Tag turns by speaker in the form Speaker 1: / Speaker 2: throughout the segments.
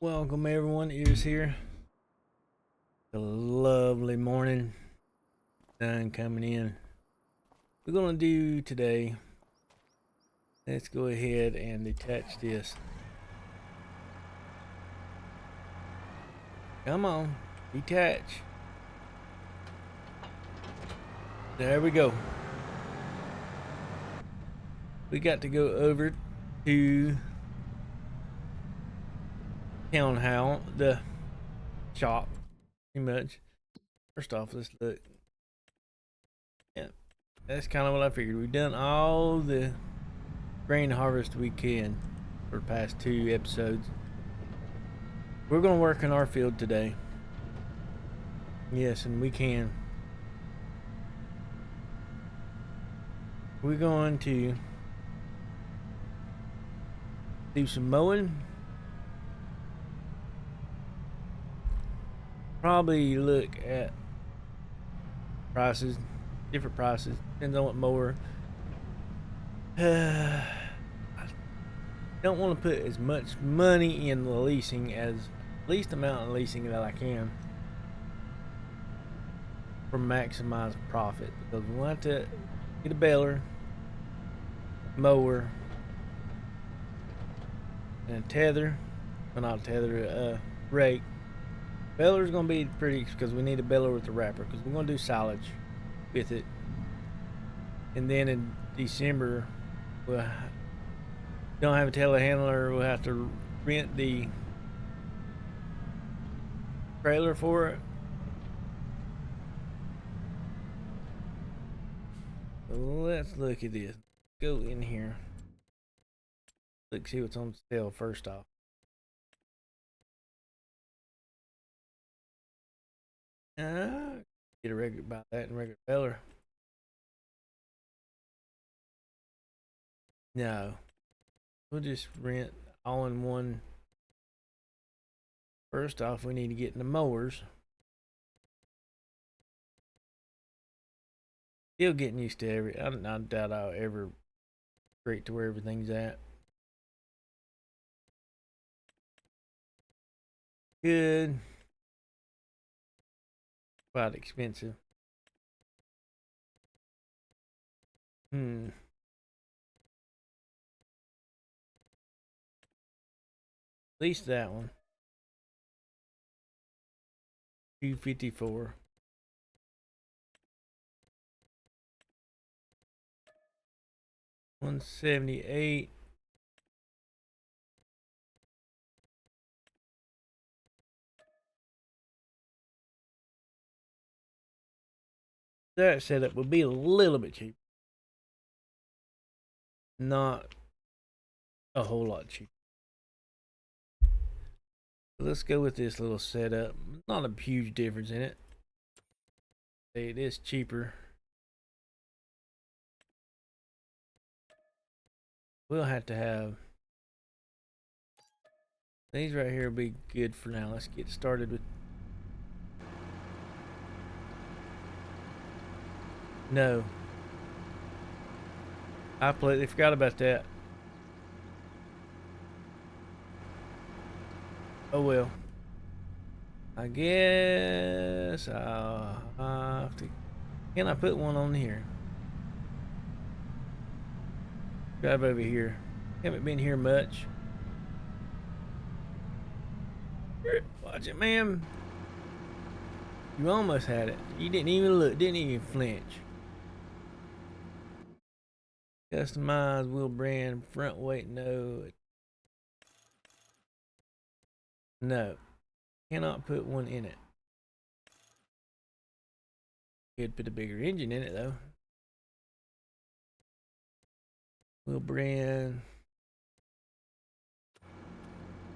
Speaker 1: Welcome everyone, Ears here. A lovely morning, sun coming in. We're gonna do today, let's go ahead and detach this. Come on, detach. There we go. We got to go over to townhouse, the shop, pretty much. First off, let's look. Yeah, that's kind of what I figured. We've done all the grain harvest we can for the past 2 episodes. We're gonna work in our field today. Yes, and we can. We're going to do some mowing. Probably look at prices, different prices. Depends on what mower. I don't want to put as much money in the leasing as least amount of leasing that I can for maximize profit, because we want to get a baler, mower, and a tether. Well, not a tether, a rake. Baler's gonna be pretty because we need a baler with the wrapper because we're gonna do silage with it, and then in December we'll don't have a telehandler. We'll have to rent the trailer for it. Let's look at this. Go in here. Look, see what's on sale first off. Get a regular buy that and regular baler. No, we'll just rent all in one. First off, we need to get in the mowers. Still getting used to every. I doubt I'll ever break to where everything's at. Good. Quite expensive. At least that one. 254. $178. That setup will be a little bit cheap. Not a whole lot cheap. Let's go with this little setup. Not a huge difference in it. It is cheaper. We'll have to have these right here will be good for now. Let's get started with. No, I completely forgot about that. Oh well. I guess I'll have to. Can I put one on here? Drive over here. Haven't been here much. Watch it, ma'am. You almost had it. You didn't even look. Didn't even flinch. Customize wheel brand front weight. No. No. Cannot put one in it. Could put a bigger engine in it though. Wheel brand.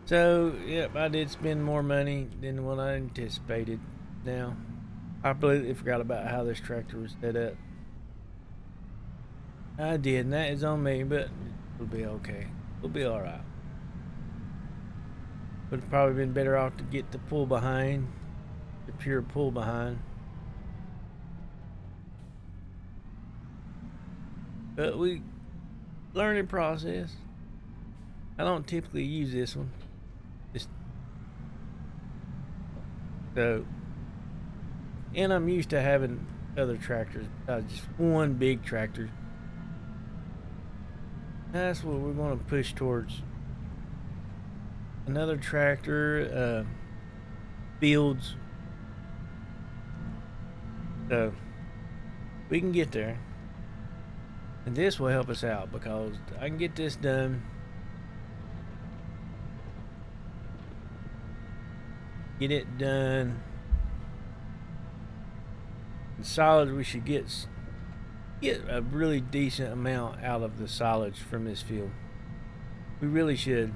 Speaker 1: So, yep, I did spend more money than what I anticipated. Now, I completely forgot about how this tractor was set up. I did, and that is on me, but it'll be okay. It'll be alright. Would have probably been better off to get the pull behind, the pure pull behind. But we learning process. I don't typically use this one. Just So, and I'm used to having other tractors besides just one big tractor. That's what we're going to push towards. Another tractor, fields. So we can get there. And this will help us out because I can get this done. Get it done. In silage, we should get a really decent amount out of the silage from this field. We really should.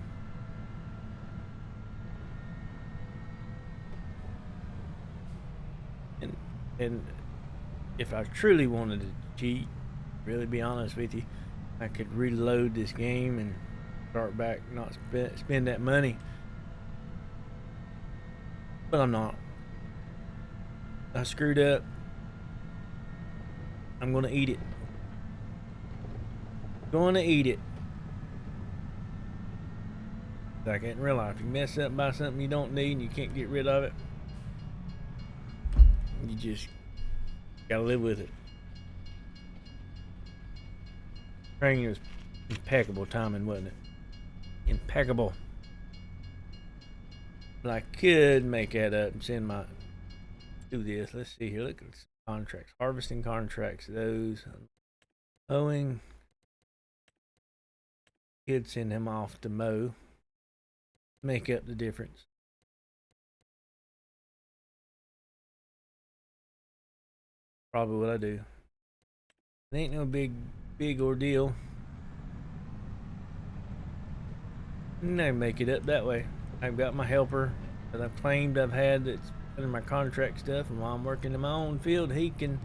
Speaker 1: And if I truly wanted to cheat, really be honest with you, I could reload this game and start back, not spend that money. But I'm not. I screwed up. I'm gonna eat it. Gonna eat it. Like in real life, you mess up by something you don't need and you can't get rid of it, you just gotta live with it. Training was impeccable timing, wasn't it? Impeccable. But I could make that up and send my do this. Let's see here. Look at contracts, harvesting contracts. Those mowing. Could send him off to mow. Make up the difference. Probably what I do. It ain't no big ordeal. And I make it up that way. I've got my helper that I've claimed I've had that's under my contract stuff, and while I'm working in my own field, he can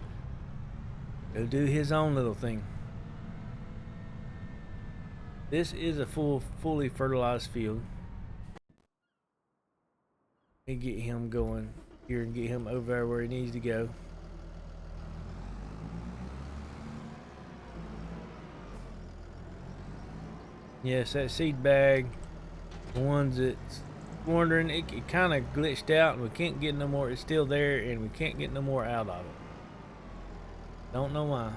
Speaker 1: go do his own little thing. This is a fully fertilized field. Let me get him going here and get him over there where he needs to go. Yes, that seed bag, the ones that's wondering, it kind of glitched out and we can't get no more. It's still there and we can't get no more out of it. Don't know why.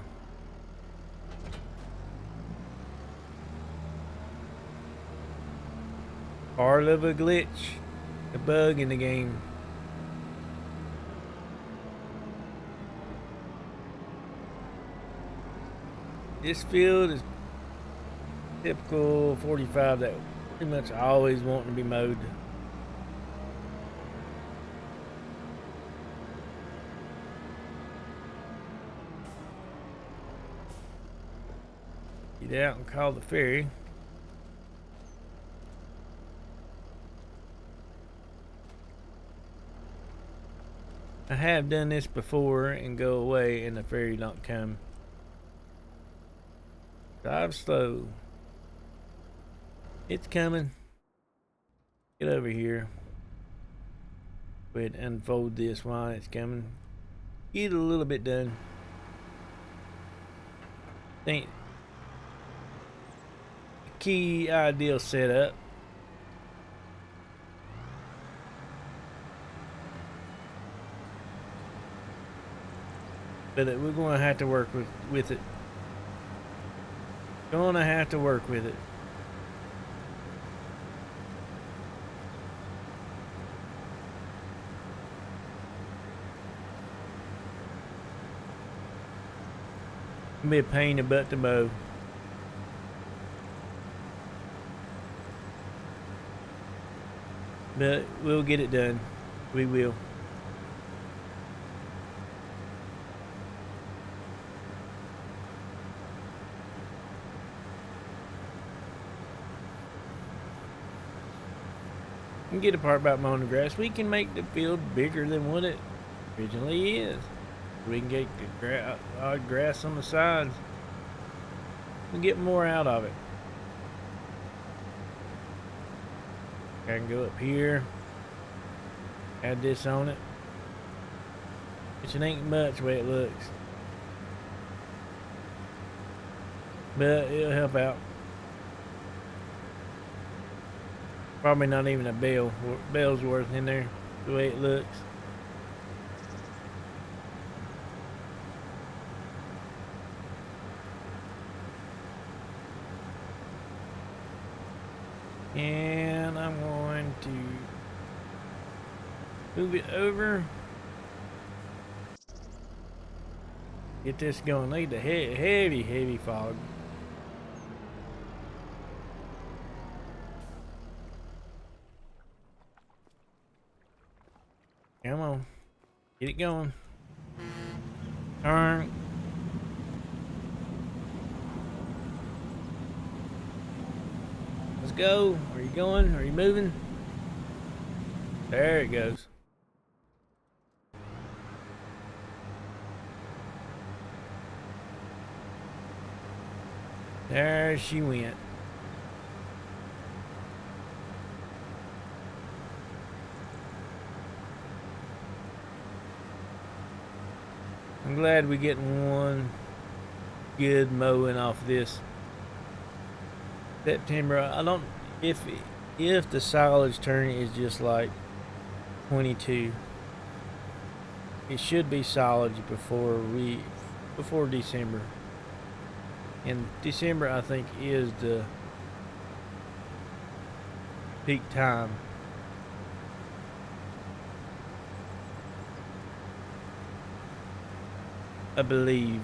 Speaker 1: Part of a glitch, a bug in the game. This field is typical 45 that pretty much always wanting to be mowed. Get out and call the ferry. I have done this before and go away and the ferry don't come. Drive slow. It's coming. Get over here. Go ahead and unfold this while it's coming. Get a little bit done. Think key ideal setup. But we're going to have to work with it. Gonna have to work with it. It'll be a pain in the butt to mow. But we'll get it done. We will. And get a part about mowing the grass. We can make the field bigger than what it originally is. We can get the odd grass on the sides and get more out of it. I can go up here, add this on it, which it ain't much the way it looks, but it'll help out. Probably not even a bell's worth in there the way it looks. And I'm going to move it over. Get this going. Look at the heavy, heavy fog. Come on. Get it going. Turn. Let's go. Are you going? Are you moving? There it goes. There she went. I'm glad we're getting one good mowing off this September. I don't if the silage turn is just like 22. It should be silage before December. And December I think is the peak time. I believe.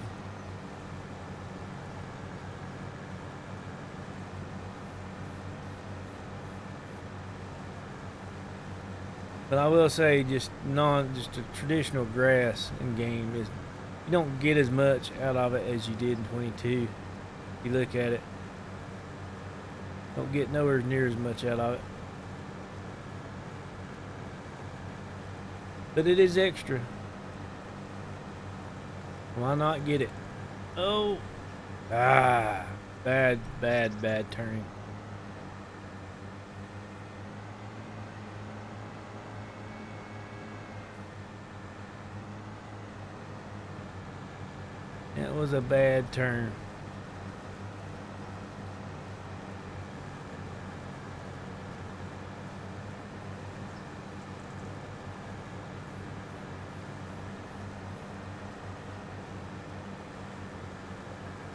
Speaker 1: But I will say, just a traditional grass in game is, you don't get as much out of it as you did in 22. If you look at it, don't get nowhere near as much out of it. But it is extra. Why not get it? Oh, bad turning. That was a bad turn.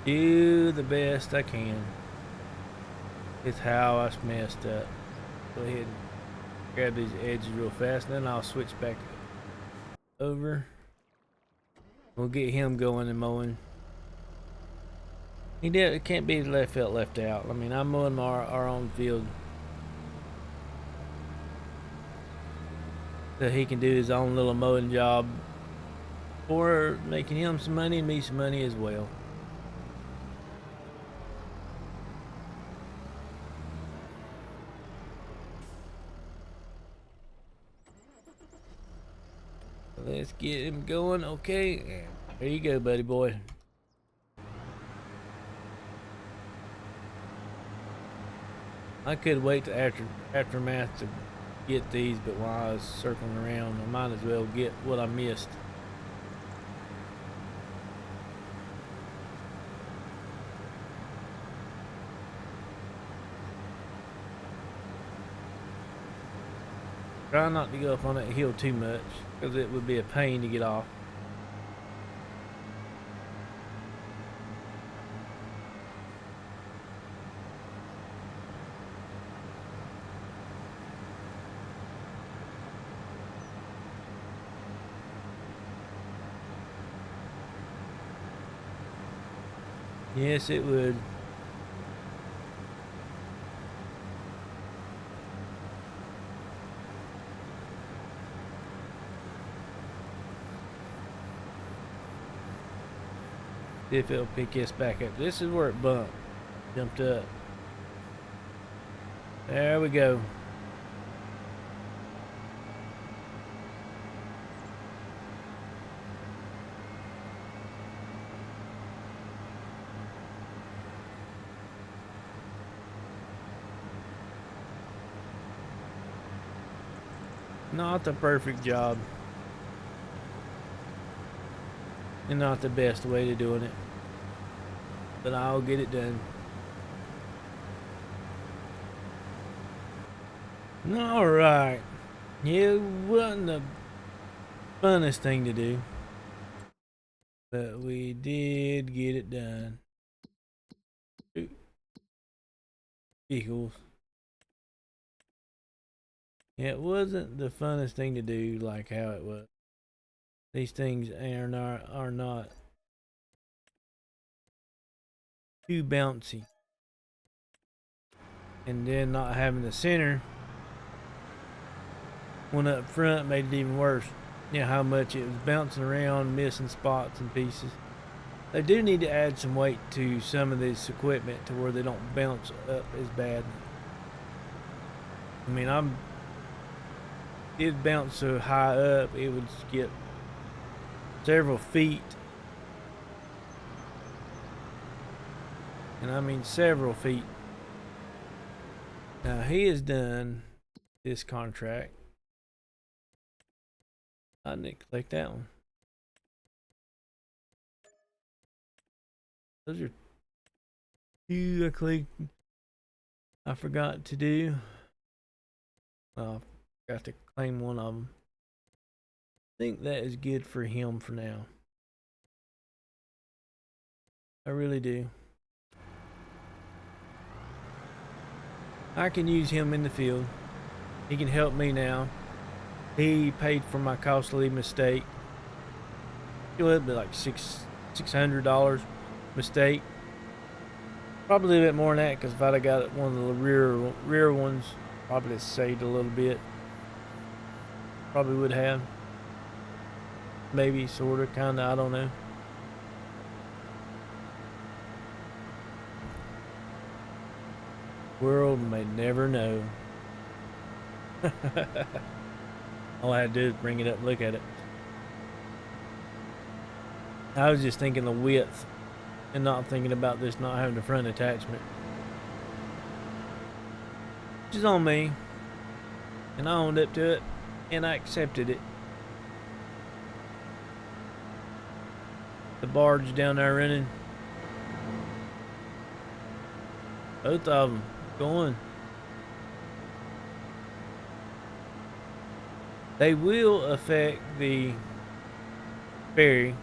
Speaker 1: Do the best I can. It's how I messed up. Go ahead and grab these edges real fast, and then I'll switch back over. We'll get him going and mowing. It can't be felt left out. I mean, I'm mowing our own field, so he can do his own little mowing job, or making him some money and me some money as well. Let's get him going. Okay, there you go, buddy boy. I could wait to aftermath to get these, but while I was circling around, I might as well get what I missed. Try not to go up on that hill too much, because it would be a pain to get off. Yes, it would. See if it'll pick us back up. This is where it jumped up. There we go. Not the perfect job, and not the best way to doing it, but I'll get it done. All right. Yeah, it wasn't the funnest thing to do, but we did get it done. Equals. It wasn't the funnest thing to do like how it was. These things are not too bouncy. And then not having the center one up front made it even worse. You know how much it was bouncing around, missing spots and pieces. They do need to add some weight to some of this equipment to where they don't bounce up as bad. I mean, it'd bounce so high up it would get several feet. And I mean several feet. Now he has done this contract. I didn't click that one. Those are two I forgot to do. Well, I forgot to claim one of them. I think that is good for him for now. I really do. I can use him in the field. He can help me now. He paid for my costly mistake. It would be like $600 mistake. Probably a little bit more than that, because if I'd have got one of the rear ones, probably saved a little bit. Probably would have. Maybe, sorta, kinda, I don't know. World may never know. All I had to do is bring it up and look at it. I was just thinking the width and not thinking about this not having the front attachment. Which is on me. And I owned up to it. And I accepted it. The barge down there running. Both of them going. They will affect the ferry.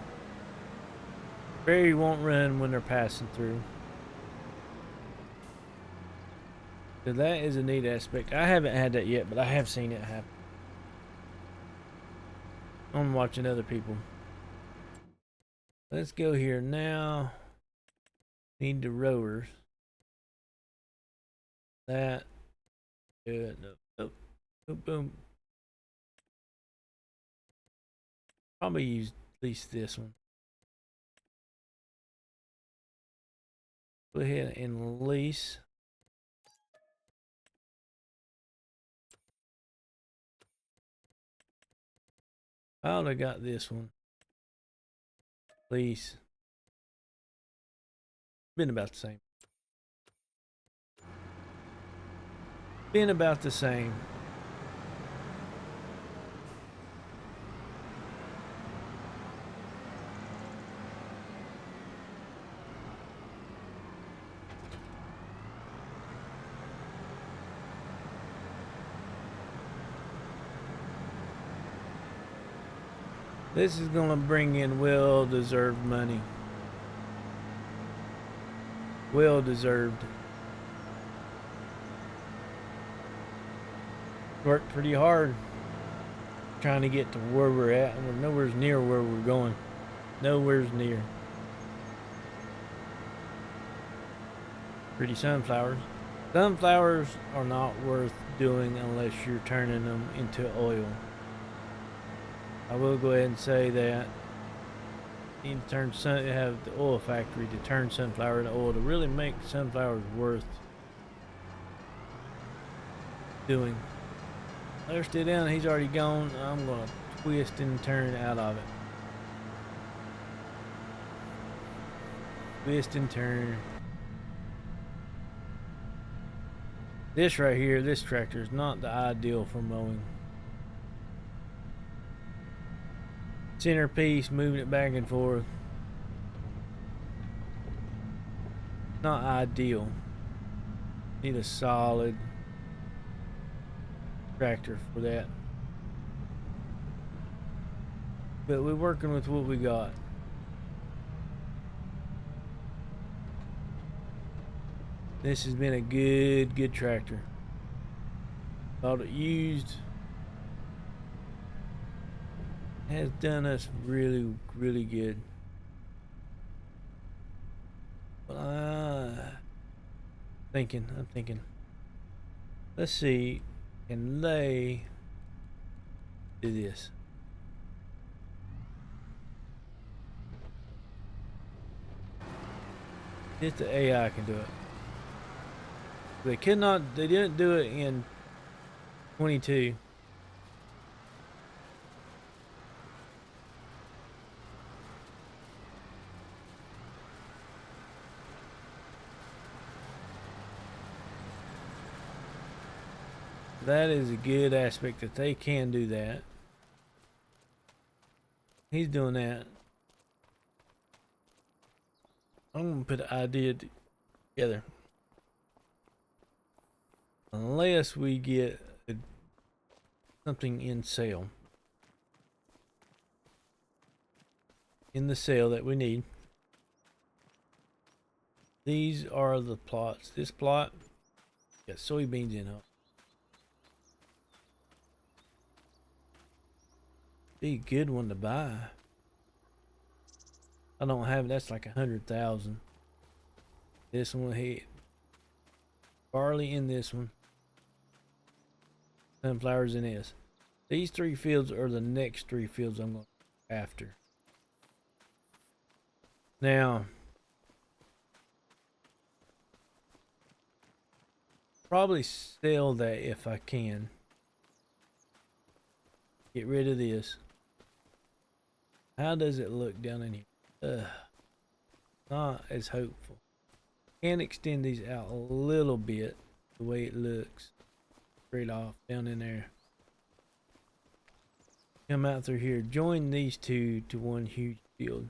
Speaker 1: Ferry won't run when they're passing through. So that is a neat aspect. I haven't had that yet, but I have seen it happen. I'm watching other people. Let's go here now. Need the rowers. That. Good. Nope. Boom, boom. Probably use at least this one. Go ahead and lease. I would have got this one. Lease. Been about the same. Been about the same. This is going to bring in well-deserved money. Well-deserved. Worked pretty hard trying to get to where we're at, and we're nowhere near where we're going. Nowhere's near. Pretty sunflowers. Sunflowers are not worth doing unless you're turning them into oil. I will go ahead and say that you need to have the oil factory to turn sunflower into oil to really make sunflowers worth doing. They're still down, he's already gone. I'm gonna twist and turn out of it. Twist and turn. This right here, this tractor is not the ideal for mowing. Centerpiece, moving it back and forth. Not ideal. Need a solid tractor for that. But we're working with what we got. This has been a good tractor. Bought it used. Has done us really, really good. But I'm thinking. Let's see, can they do this? If the AI can do it. They cannot, they didn't do it in 22. That is a good aspect that they can do that. He's doing that. I'm gonna put an idea together. Unless we get something in sale. In the sale that we need. These are the plots. This plot got soybeans in it. Be a good one to buy. I don't have, that's like 100,000. This one here. Barley in this one. Sunflowers in this. These 3 fields are the next 3 fields I'm going after. Now, probably sell that if I can. Get rid of this. How does it look down in here? Not as hopeful. Can extend these out a little bit the way it looks. Straight off down in there. Come out through here. Join these 2 to one huge field.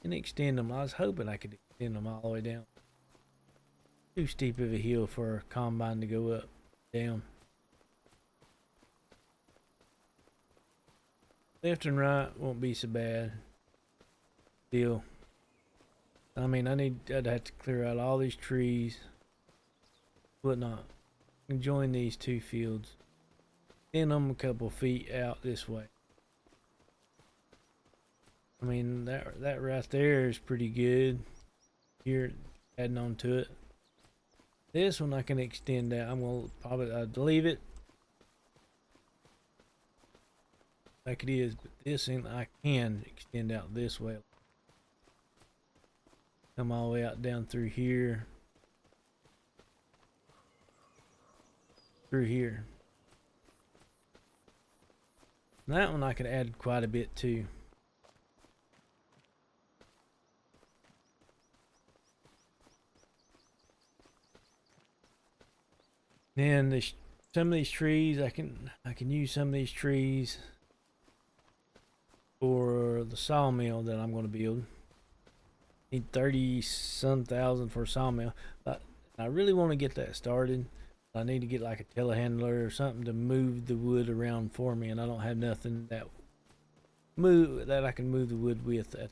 Speaker 1: And extend them. I was hoping I could extend them all the way down. Too steep of a hill for a combine to go up. Down. Left and right won't be so bad. Deal. I mean, I'd have to clear out all these trees. Whatnot. And join these 2 fields. Then I'm a couple feet out this way. I mean, that right there is pretty good. Here, adding on to it. This one I can extend out. I'm gonna probably leave it like it is, but this one I can extend out this way. Come all the way out down through here. Through here. And that one I could add quite a bit too. Then some of these trees I can use some of these trees for the sawmill that I'm going to build. Need 30-some thousand for a sawmill, but I really want to get that started. I need to get like a telehandler or something to move the wood around for me, and I don't have nothing that I can move the wood with. I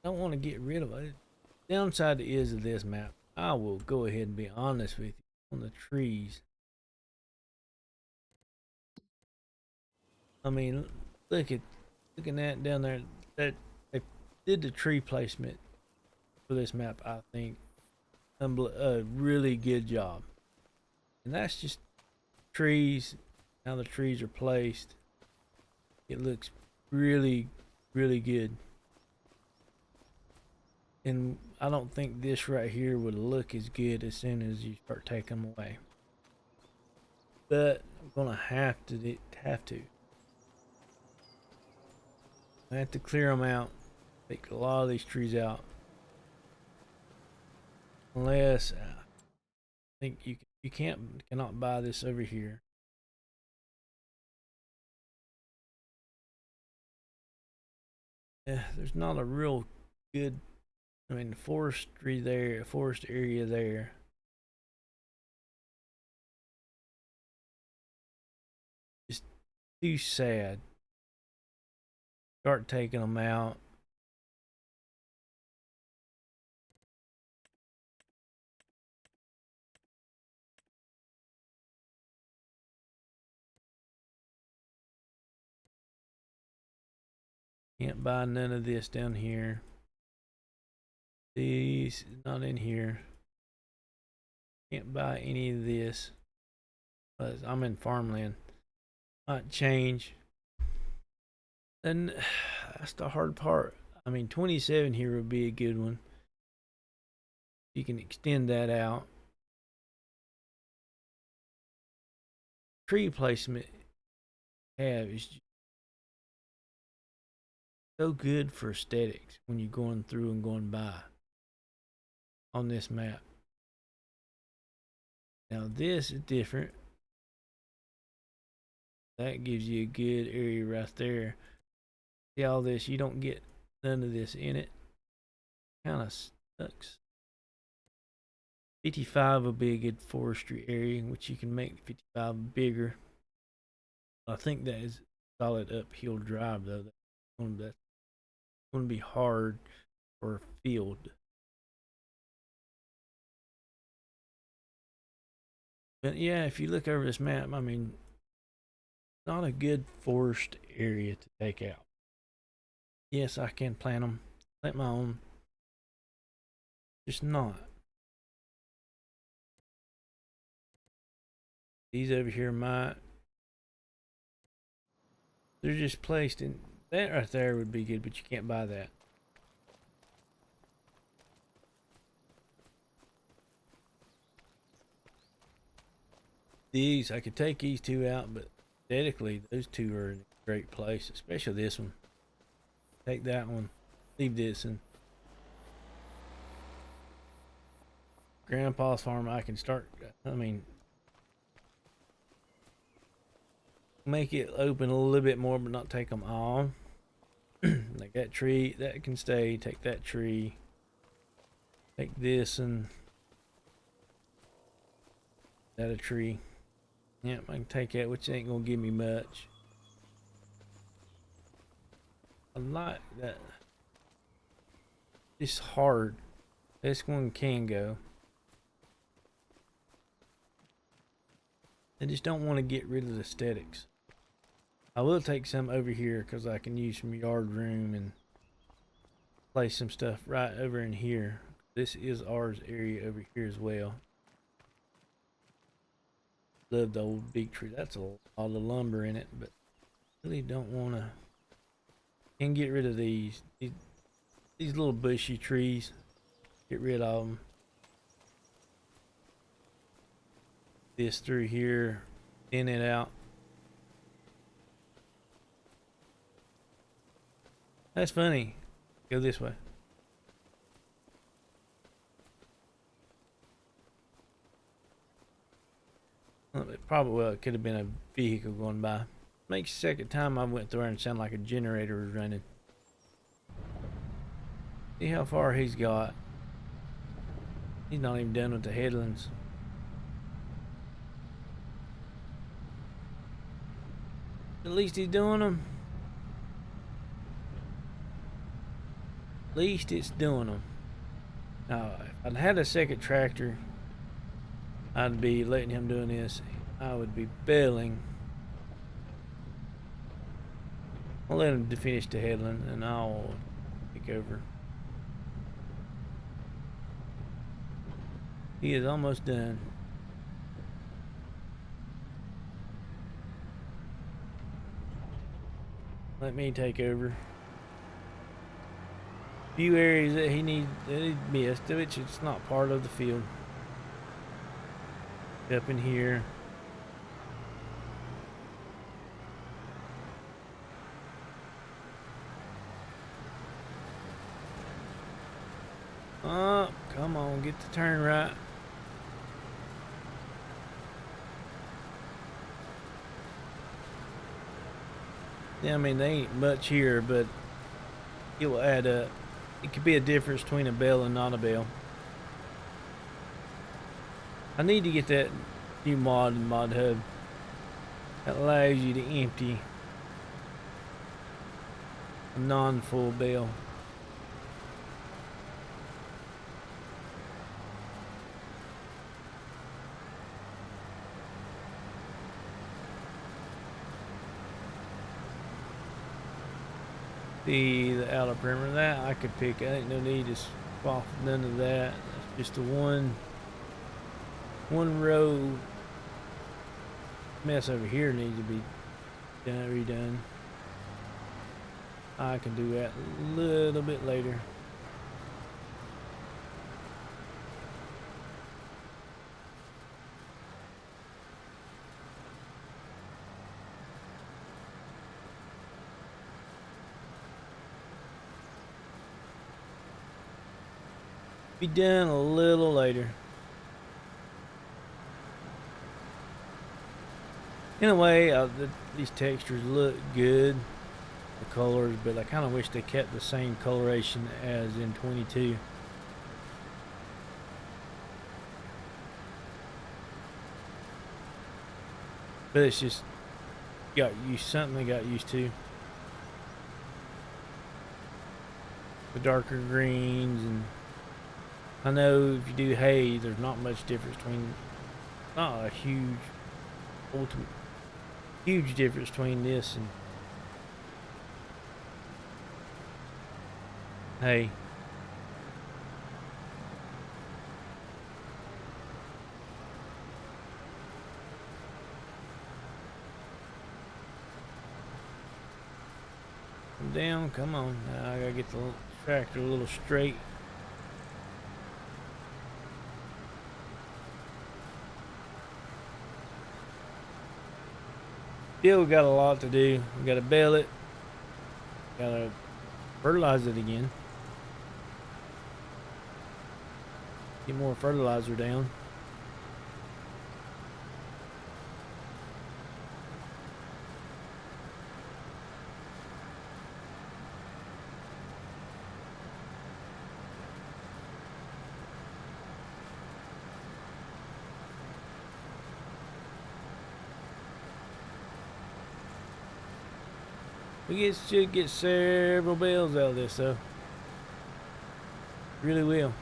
Speaker 1: don't want to get rid of it. Downside is of this map, I will go ahead and be honest with you, on the trees. I mean, looking at down there, that they did the tree placement for this map. I think a really good job, and that's just trees. How the trees are placed, it looks really, really good. And I don't think this right here would look as good as soon as you start taking them away. But I'm gonna have to. I have to clear them out. Take a lot of these trees out. Unless I think you cannot buy this over here. Yeah, there's not a real good. I mean, forestry there, forest area there. Just too sad. Start taking them out. Can't buy none of this down here. These not in here. Can't buy any of this. But I'm in farmland. Might change. And that's the hard part. I mean, 27 here would be a good one. You can extend that out. Tree placement is so good for aesthetics when you're going through and going by on this map. Now this is different. That gives you a good area right there. See all this, you don't get none of this in it. Kind of sucks. 55 would be a good forestry area, which you can make 55 bigger. I think that is solid uphill drive though. That's going to be hard for a field. But yeah, if you look over this map, I mean, not a good forest area to take out. Yes, I can plant them, plant my own. Just not. These over here might. They're just placed in. That right there would be good, but you can't buy that. These, I could take these two out, but aesthetically, those two are in a great place, especially this one. Take that one, leave this in. Grandpa's farm, I can start, I mean, make it open a little bit more, but not take them all. Like that tree, that can stay. Take that tree. Take this and that a tree. Yep, I can take that, which ain't gonna give me much. I like that. It's hard. This one can go. I just don't want to get rid of the aesthetics. I will take some over here because I can use some yard room and place some stuff right over in here. This is ours area over here as well. Love the old big tree. That's a lot of lumber in it, but really don't want to. Can get rid of these little bushy trees. Get rid of them. This through here, thin it out. That's funny. Go this way. Probably, well, it could have been a vehicle going by. Makes the second time I went through there and sound like a generator was running. See how far he's got. He's not even done with the headlands. At least he's doing them. At least it's doing them. Now, if I'd had a second tractor, I'd be letting him doing this. I would be bailing. I'll let him finish the headland and I'll take over. He is almost done. Let me take over. Few areas that he missed, which it's not part of the field. Up in here. Oh, come on, get the turn right. Yeah, I mean, they ain't much here, but it will add up. It could be a difference between a bale and not a bale. I need to get that new mod in Mod Hub that allows you to empty a non-full bale. See the outer perimeter that I could pick. I ain't no need to swap none of that. That's just the one row mess over here needs to be redone. I can do that a little bit later. Be done a little later. In a way, these textures look good, the colors, but I kind of wish they kept the same coloration as in 22. But it's just something I got used to. The darker greens, and I know if you do hay, there's not much difference between, not a huge difference between this and hay. Come down, come on. Now I gotta get the tractor a little straight. Still got a lot to do. We gotta bale it. Gotta fertilize it again. Get more fertilizer down. We should get several bales out of this, though. Really will.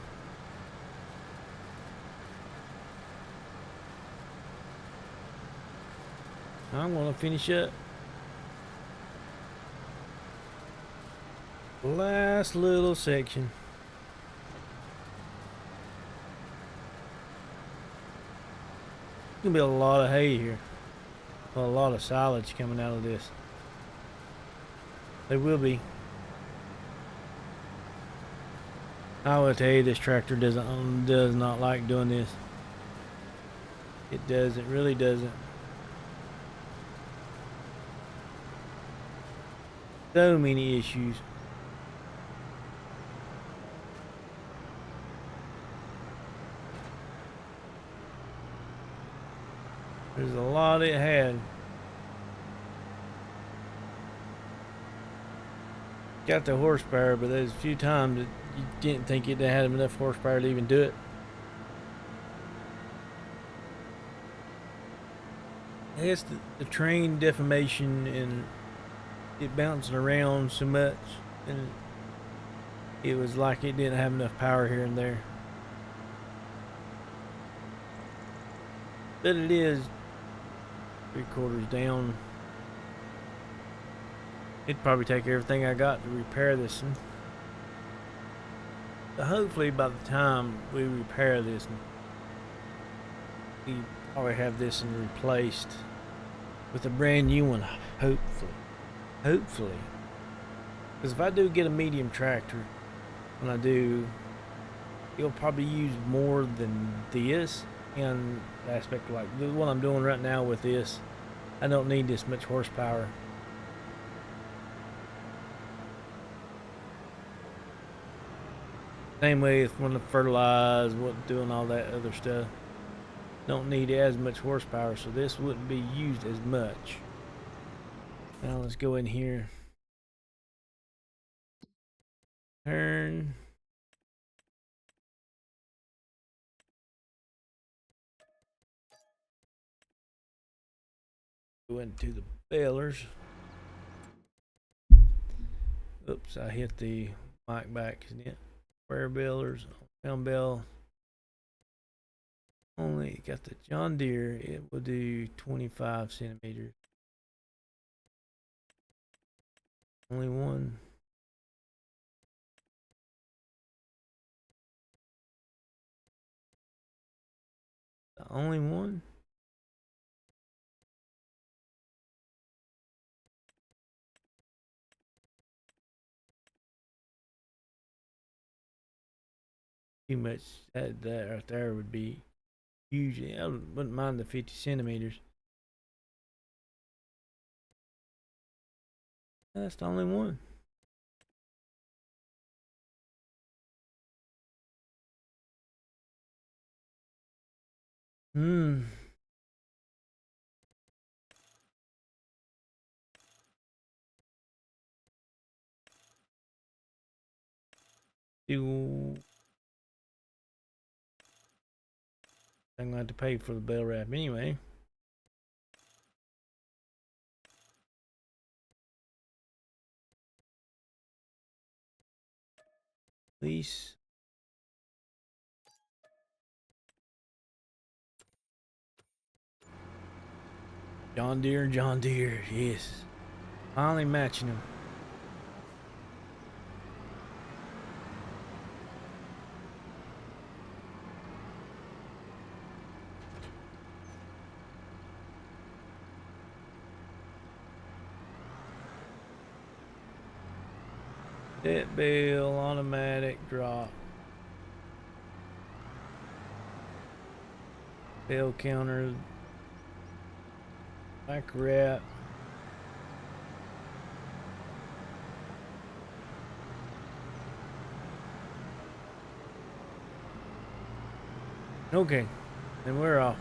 Speaker 1: I'm gonna finish up. Last little section. Gonna be a lot of hay here. A lot of silage coming out of this. There will be. I will tell you, this tractor does not like doing this. It doesn't, really doesn't. So many issues. There's a lot it had. Got the horsepower, but there's a few times that you didn't think it had enough horsepower to even do it. I guess the train deformation and it bouncing around so much, and it was like it didn't have enough power here and there. But it is 3/4 down. It'd probably take everything I got to repair this one. But hopefully by the time we repair this one, we probably have this one replaced with a brand new one, hopefully. Hopefully. Because if I do get a medium tractor, when I do, it'll probably use more than this. And the aspect like what I'm doing right now with this, I don't need this much horsepower. Same way if when I fertilize, doing all that other stuff. Don't need as much horsepower, so this wouldn't be used as much. Now let's go in here. Turn. Go into the balers. Oops, I hit the mic back. Square balers, pound bale. Only got the John Deere. It will do 25 centimeters. Only one. only one? Too much. That right there would be huge. I wouldn't mind the 50 centimeters. That's the only one. Hmm. I'm gonna have to pay for the bell wrap anyway. Lease. John Deere, yes. Finally matching them. Set bell, automatic drop. Bell counter. Back wrap. Okay, then we're off.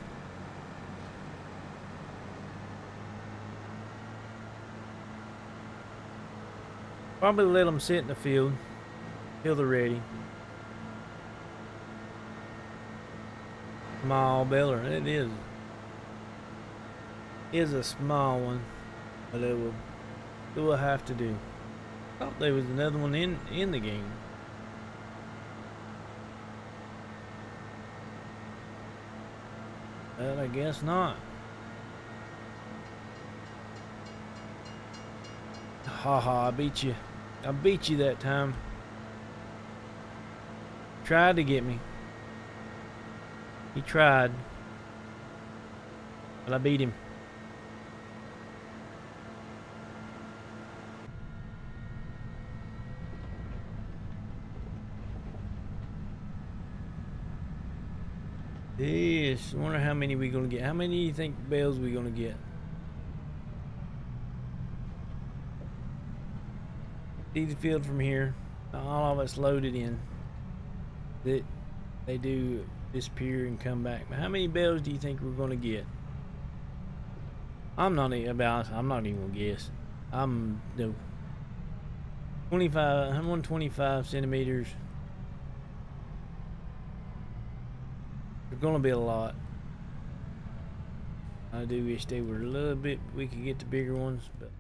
Speaker 1: Probably let them sit in the field till they're ready. Small baler, it is a small one, but it will have to do. Thought there was another one in the game. But I guess not. Haha, I beat you. I beat you that time. Tried to get me. He tried. But I beat him. Yes, I wonder how many we gonna get. How many do you think bells we gonna get? See the field from here. All of it's loaded in. They do disappear and come back. But how many bells do you think we're gonna get? I'm not even gonna guess. I'm no 25, 125 centimeters. There's gonna be a lot. I do wish they were a little bit. We could get the bigger ones, but.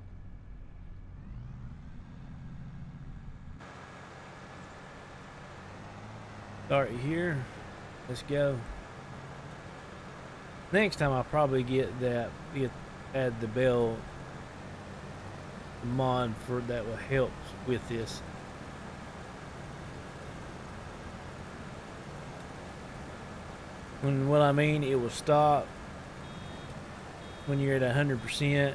Speaker 1: Start here. Let's go. Next time I'll probably add the bell mod for that will help with this. What I mean, it will stop when you're at 100%.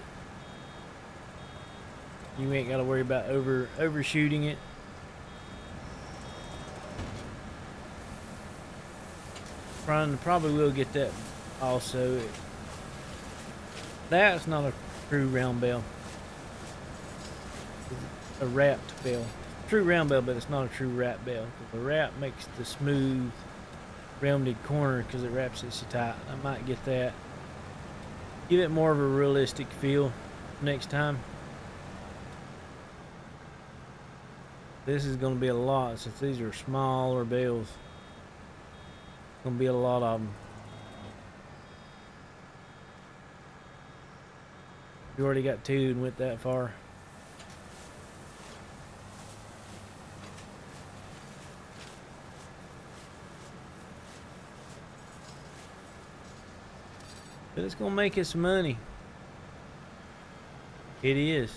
Speaker 1: You ain't got to worry about overshooting it. Probably will get that also. That's not a true round bell. It's a wrapped bell. True round bell, but it's not a true wrap bell. The wrap makes the smooth, rounded corner because it wraps it so tight. I might get that. Give it more of a realistic feel next time. This is going to be a lot since these are smaller bells. Gonna be a lot of them. You already got two and went that far. But it's gonna make us money. It is.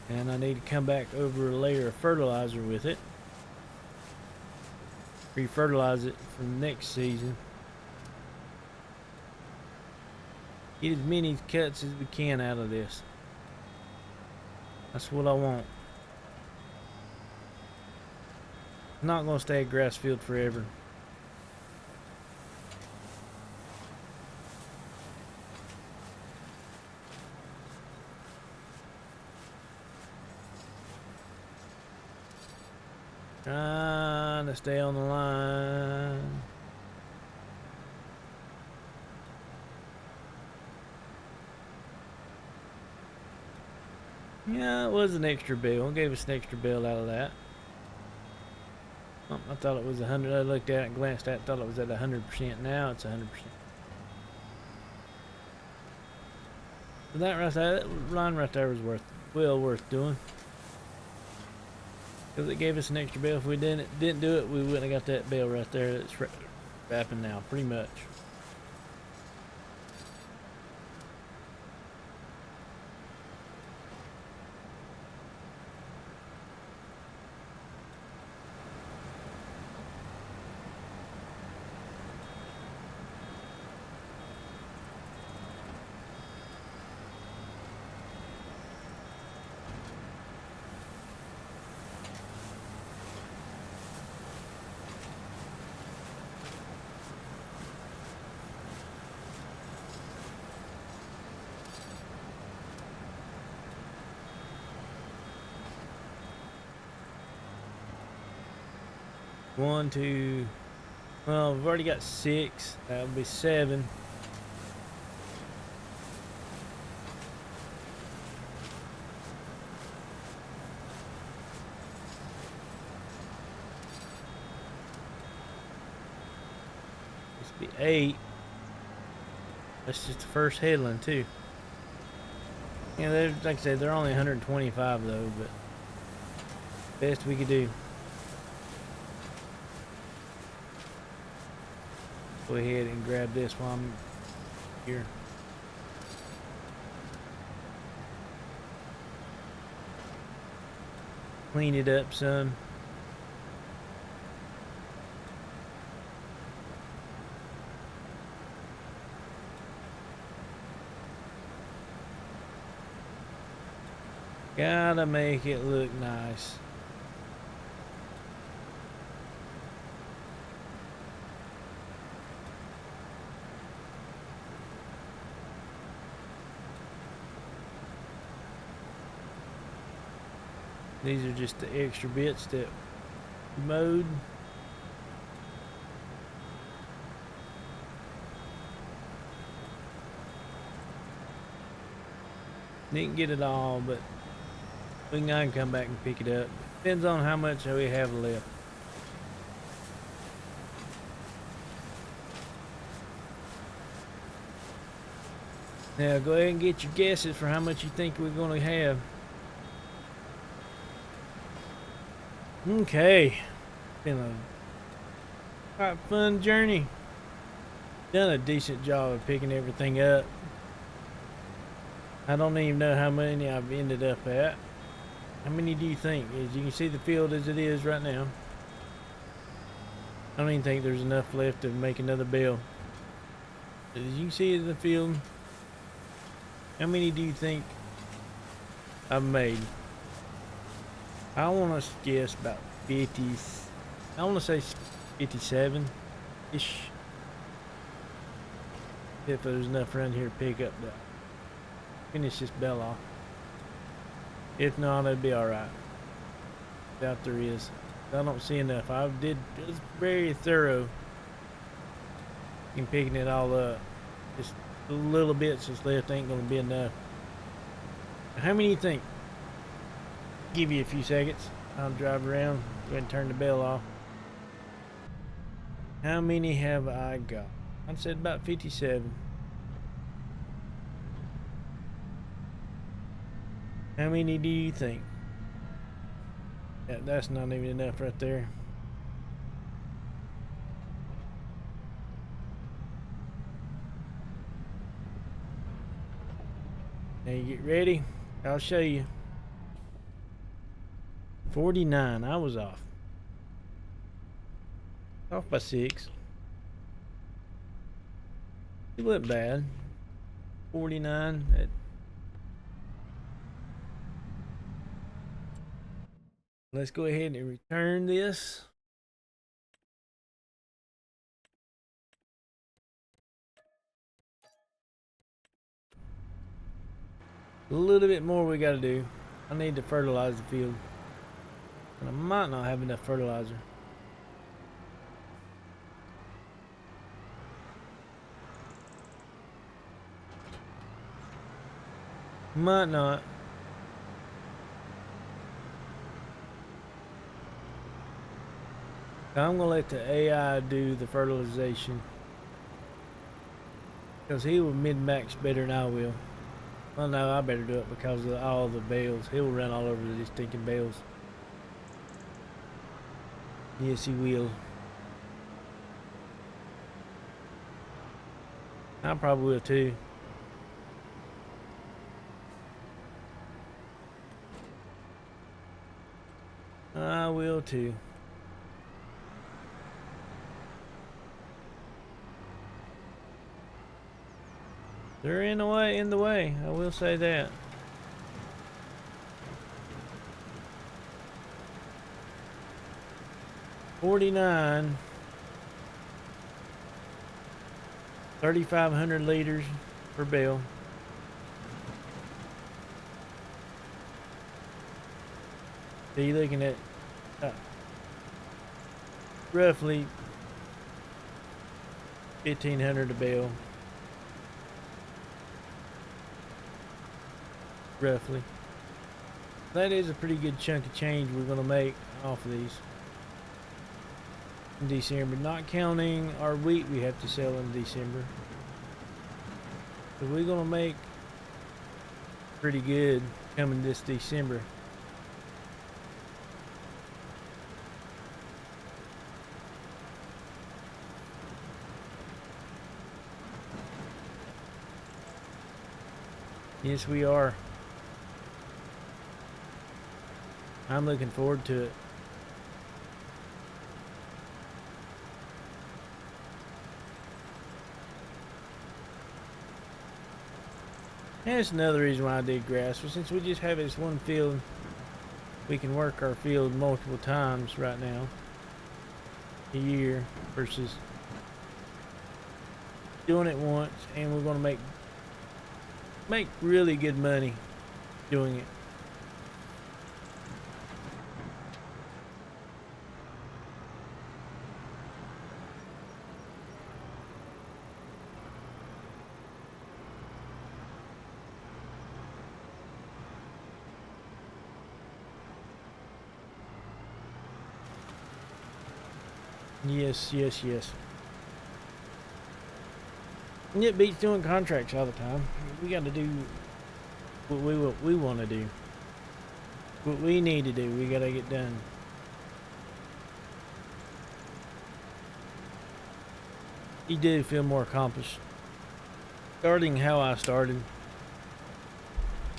Speaker 1: And I need to come back over a layer of fertilizer with it. Re-fertilize it for next season. Get as many cuts as we can out of this. That's what I want. I'm not going to stay at grass field forever. Trying to stay on the line. Yeah, it was an extra bill. Gave us an extra bill out of that. Oh, I thought it was 100. I looked at it and glanced at it, thought it was at 100%. Now it's 100%. So that right there, that line right there was well worth doing. Because it gave us an extra bill. If we didn't do it, we wouldn't have got that bill right there that's wrapping now, pretty much. One, two. Well, we've already got 6. That would be 7. This would be 8. That's just the first headland too. Yeah, like I said, they're only 125 though, but best we could do. Go ahead and grab this while I'm here. Clean it up some. Gotta make it look nice. These are just the extra bits that we mowed. Didn't get it all, but I can come back and pick it up. Depends on how much we have left. Now go ahead and get your guesses for how much you think we're going to have. Okay, been a quite fun journey. Done a decent job of picking everything up. I don't even know how many I've ended up at. How many do you think? As you can see the field as it is right now. I don't even think there's enough left to make another bale. As you can see in the field, how many do you think I've made? I want to guess about 50. I want to say 57-ish. If there's enough around here to pick up to finish this bell off. If not, it'd be alright. Doubt there is. I don't see enough. I did just very thorough in picking it all up. Just a little bits that's left ain't gonna be enough. How many do you think? Give you a few seconds. I'll drive around. Go ahead and turn the bell off. How many have I got? I said about 57. How many do you think? Yeah, that's not even enough right there. Now you get ready. I'll show you. 49. I was off. Off by 6. It wasn't bad. 49. Let's go ahead and return this. A little bit more we got to do. I need to fertilize the field. And I might not have enough fertilizer. Might not. I'm gonna let the AI do the fertilization, because he will min-max better than I will. Well, no, I better do it because of all the bales. He'll run all over these stinking bales. Yes, he will. I probably will too. I will too. They're in the way, I will say that. $49, 3,500 liters per bale. So you're looking at roughly 1,500 a bale. Roughly. That is a pretty good chunk of change we're going to make off of these in December, not counting our wheat we have to sell in December. So we're going to make pretty good coming this December. Yes, we are. I'm looking forward to it. And that's another reason why I did grass. Well, since we just have this one field, we can work our field multiple times right now a year versus doing it once, and we're going to make really good money doing it. Yes, yes, yes. And it beats doing contracts all the time. We got to do what we want to do. What we need to do, we got to get done. You do feel more accomplished. Starting how I started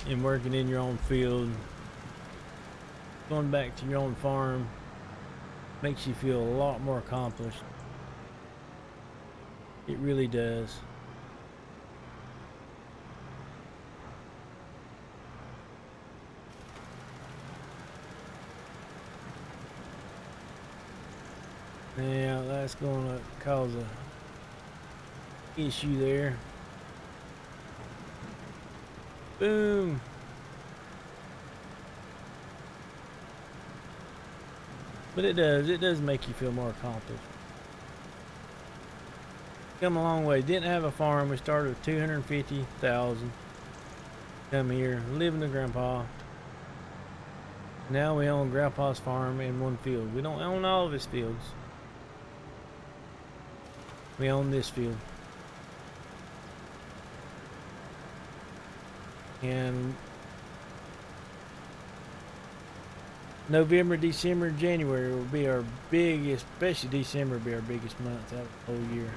Speaker 1: and working in your own field, going back to your own farm, makes you feel a lot more accomplished. It really does. Now that's going to cause a issue there. Boom. But it does make you feel more accomplished. Come a long way. Didn't have a farm. We started with 250,000. Come here, living with Grandpa. Now we own Grandpa's farm in one field. We don't own all of his fields. We own this field. And November, December, January will be our biggest, especially December will be our biggest month out of the whole year.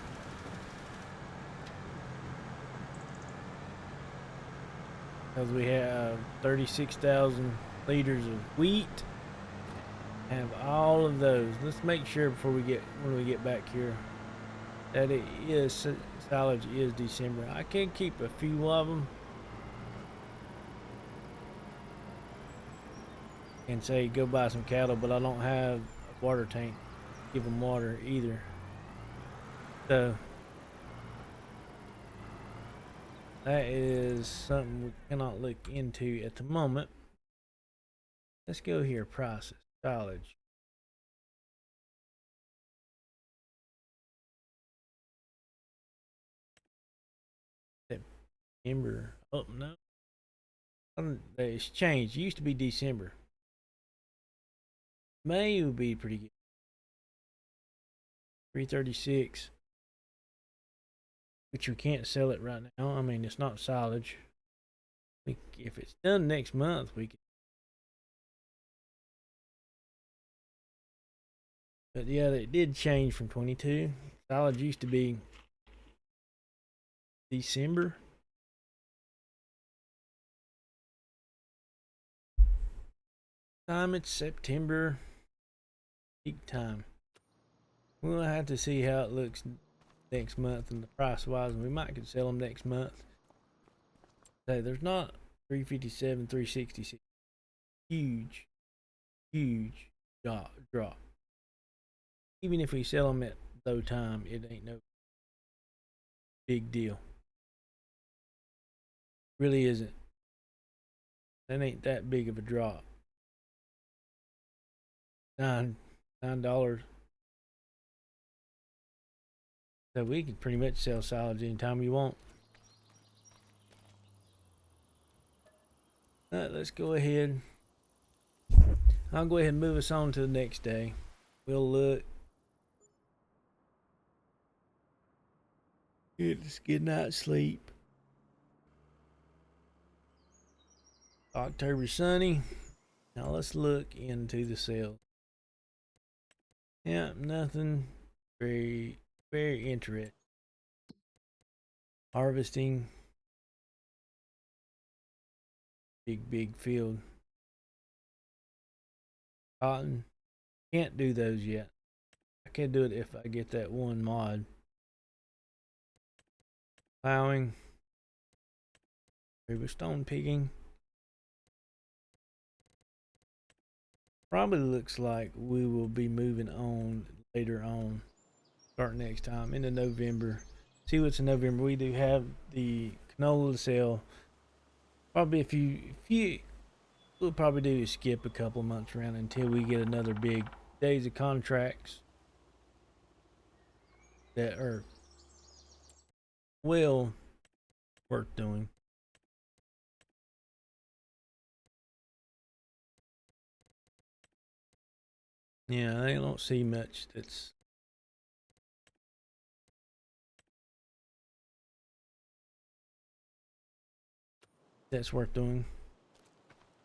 Speaker 1: Because we have 36,000 liters of wheat Have all of those. Let's make sure before when we get back here that it is silage is December. I can keep a few of them and say go buy some cattle, but I don't have a water tank to give them water either. So that is something we cannot look into at the moment. Let's go here, prices, silage. September. Oh no, it's changed. It used to be December. May would be pretty good. 336. But you can't sell it right now. I mean, it's not silage. If it's done next month, we can. But yeah, it did change from 22. Silage used to be December. Time it's September. Peak time. We'll have to see how it looks next month and the price wise. We might could sell them next month. So there's not 357, 366. Huge, huge drop. Even if we sell them at low time, it ain't no big deal. Really isn't. That ain't that big of a drop. $9. So we can pretty much sell silage anytime you want. Let's go ahead. I'll go ahead and move us on to the next day. We'll look. Let's get a night's sleep. October sunny. Now let's look into the sales. Yeah, nothing very interesting. Harvesting. Big field. Cotton. Can't do those yet. I can't do it if I get that one mod. Plowing. River stone picking. Probably looks like we will be moving on later on. Start next time into November. See what's in November. We do have the canola to sell. Probably if you we'll probably do is skip a couple months around until we get another big days of contracts that are well worth doing. Yeah, I don't see much that's worth doing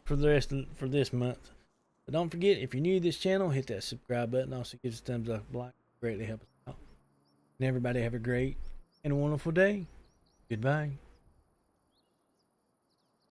Speaker 1: for for this month. But don't forget, if you're new to this channel, hit that subscribe button. Also give us a thumbs up, like, greatly help us out. And everybody have a great and wonderful day. Goodbye.